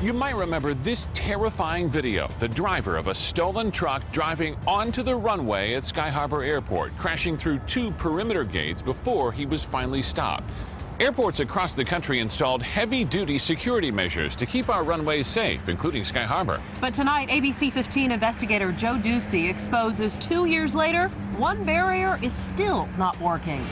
You might remember this terrifying video. The driver of a stolen truck driving onto the runway at Sky Harbor Airport, crashing through 2 perimeter gates before he was finally stopped. Airports across the country installed heavy-duty security measures to keep our runways safe, including Sky Harbor. But tonight, ABC 15 investigator Joe Ducey exposes 2 years later, one barrier is still not working.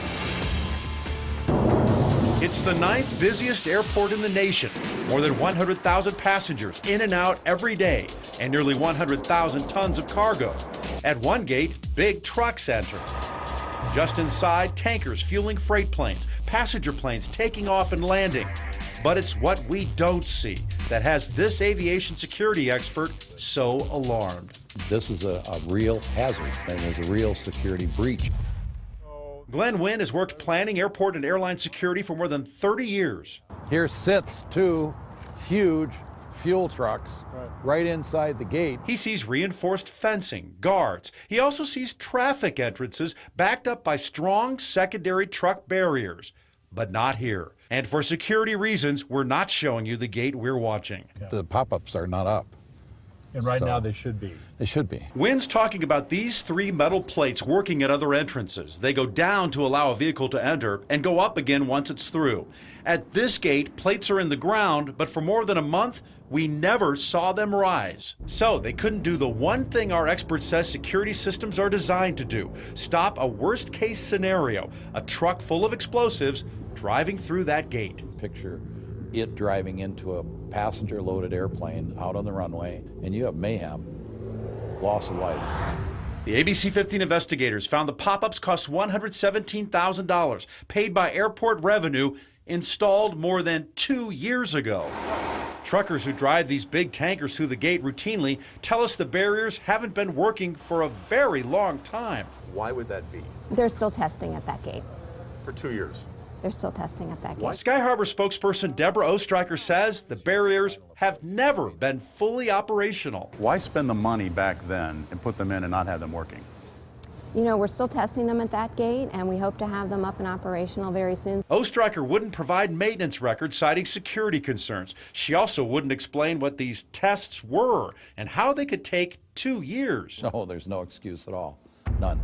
It's the 9th busiest airport in the nation. More than 100,000 passengers in and out every day, and nearly 100,000 tons of cargo. At one gate, big trucks enter. Just inside, tankers fueling freight planes, passenger planes taking off and landing. But it's what we don't see that has this aviation security expert so alarmed. This is a real hazard, and there's a real security breach. Glenn Wynn has worked planning airport and airline security for more than 30 years. Here sits 2 huge fuel trucks right inside the gate. He sees reinforced fencing, guards. He also sees traffic entrances backed up by strong secondary truck barriers. But not here. And for security reasons, we're not showing you the gate we're watching. The pop-ups are not up. And right now they should be. They should be. Wynn's talking about these 3 metal plates working at other entrances. They go down to allow a vehicle to enter and go up again once it's through. At this gate, plates are in the ground, but for more than a month, we never saw them rise. So they couldn't do the one thing our expert says security systems are designed to do: stop a worst-case scenario, a truck full of explosives driving through that gate. Picture it driving into a passenger-loaded airplane out on the runway, and you have mayhem, loss of life. The ABC 15 investigators found the pop-ups cost $117,000, paid by airport revenue, installed more than 2 years ago. Truckers who drive these big tankers through the gate routinely tell us the barriers haven't been working for a very long time. Why would that be? They're still testing at that gate. For 2 years. They're still testing at that gate. Sky Harbor spokesperson Deborah Ostreicher says the barriers have never been fully operational. Why spend the money back then and put them in and not have them working? You know, we're still testing them at that gate, and we hope to have them up and operational very soon. Ostreicher wouldn't provide maintenance records, citing security concerns. She also wouldn't explain what these tests were and how they could take 2 years. No, there's no excuse at all. None.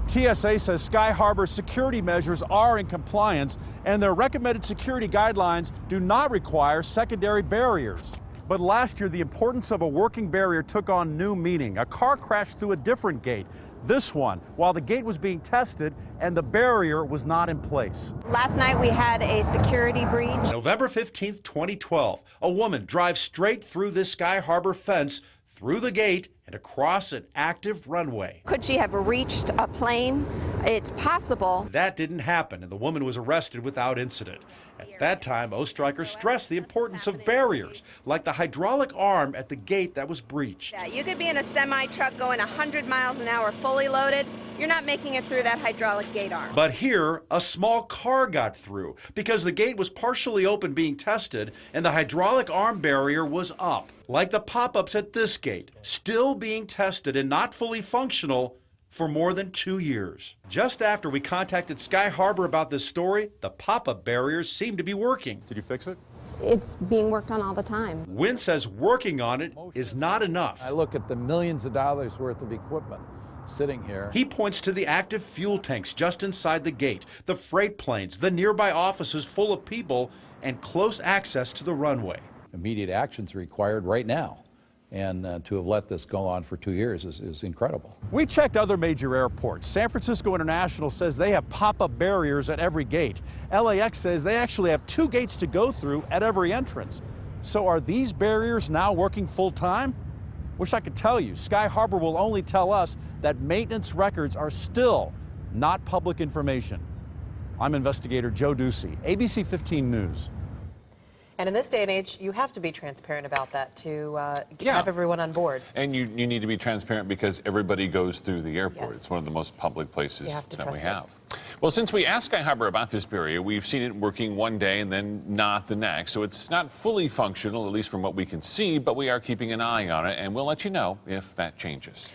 TSA says Sky Harbor's security measures are in compliance, and their recommended security guidelines do not require secondary barriers. But last year, the importance of a working barrier took on new meaning. A car crashed through a different gate, this one, while the gate was being tested and the barrier was not in place. Last night we had a security breach. November 15th, 2012, a woman drives straight through this Sky Harbor fence, through the gate, and across an active runway. Could she have reached a plane? It's possible. That didn't happen, and the woman was arrested without incident. At that time, Ostreicher stressed the importance of barriers, like the hydraulic arm at the gate that was breached. Yeah, you could be in a semi-truck going 100 miles an hour fully loaded. You're not making it through that hydraulic gate arm. But here, a small car got through because the gate was partially open being tested and the hydraulic arm barrier was up. Like the pop-ups at this gate, still being tested and not fully functional for more than 2 years. Just after we contacted Sky Harbor about this story, the pop-up barriers seem to be working. Did you fix it? It's being worked on all the time. Wynn says working on it is not enough. I look at the millions of dollars worth of equipment sitting here. He points to the active fuel tanks just inside the gate, the freight planes, the nearby offices full of people, and close access to the runway. Immediate actions required right now. And to have let this go on for 2 years is incredible. We checked other major airports. San Francisco International says they have pop-up barriers at every gate. LAX says they actually have 2 gates to go through at every entrance. So are these barriers now working full-time? Wish I could tell you. Sky Harbor will only tell us that maintenance records are still not public information. I'm investigator Joe Ducey, ABC 15 News. And in this day and age, you have to be transparent about that to have everyone on board. And you need to be transparent because everybody goes through the airport. Yes. It's one of the most public places that we trust have. Well, since we asked Sky Harbor about this barrier, we've seen it working one day and then not the next. So it's not fully functional, at least from what we can see, but we are keeping an eye on it, and we'll let you know if that changes.